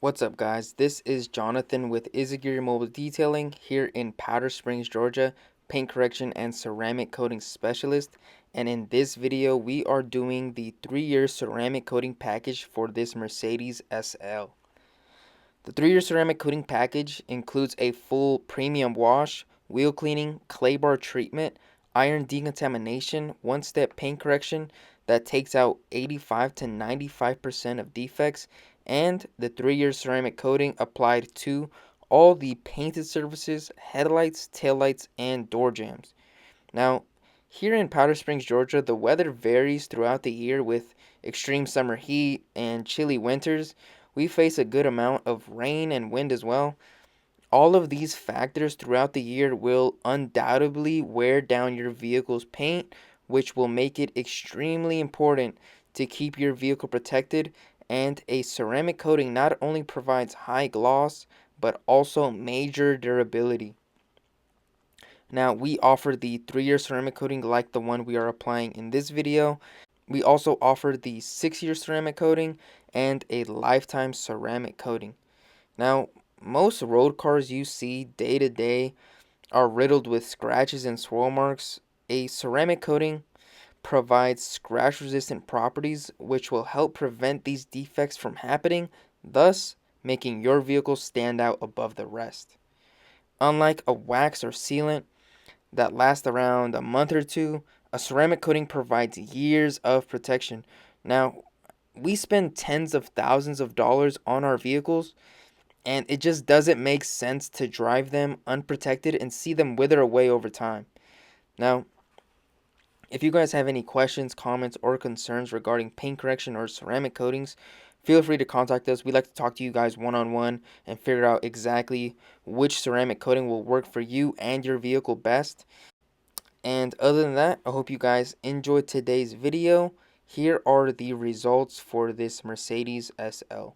What's up, guys? This is Jonathan with Izaguirre Mobile Detailing here in Powder Springs, Georgia, paint correction and ceramic coating specialist. And in this video, we are doing the 3-year ceramic coating package for this Mercedes SL. The 3-year ceramic coating package includes a full premium wash, wheel cleaning, clay bar treatment, iron decontamination, one-step paint correction that takes out 85 to 95% of defects, and the 3-year ceramic coating applied to all the painted surfaces, headlights, taillights, and door jambs. Now, here in Powder Springs, Georgia, the weather varies throughout the year with extreme summer heat and chilly winters. We face a good amount of rain and wind as well. All of these factors throughout the year will undoubtedly wear down your vehicle's paint, which will make it extremely important to keep your vehicle protected. And a ceramic coating not only provides high gloss, but also major durability. Now, we offer the 3-year ceramic coating like the one we are applying in this video. We also offer the 6-year ceramic coating and a lifetime ceramic coating. Now, most road cars you see day to day are riddled with scratches and swirl marks. A ceramic coating provides scratch resistant properties which will help prevent these defects from happening, thus making your vehicle stand out above the rest. Unlike a wax or sealant that lasts around a month or two, a ceramic coating provides years of protection. Now, we spend tens of thousands of dollars on our vehicles, and it just doesn't make sense to drive them unprotected and see them wither away over time. Now, if you guys have any questions, comments, or concerns regarding paint correction or ceramic coatings, feel free to contact us. We like to talk to you guys one-on-one and figure out exactly which ceramic coating will work for you and your vehicle best. And other than that, I hope you guys enjoyed today's video. Here are the results for this Mercedes SL.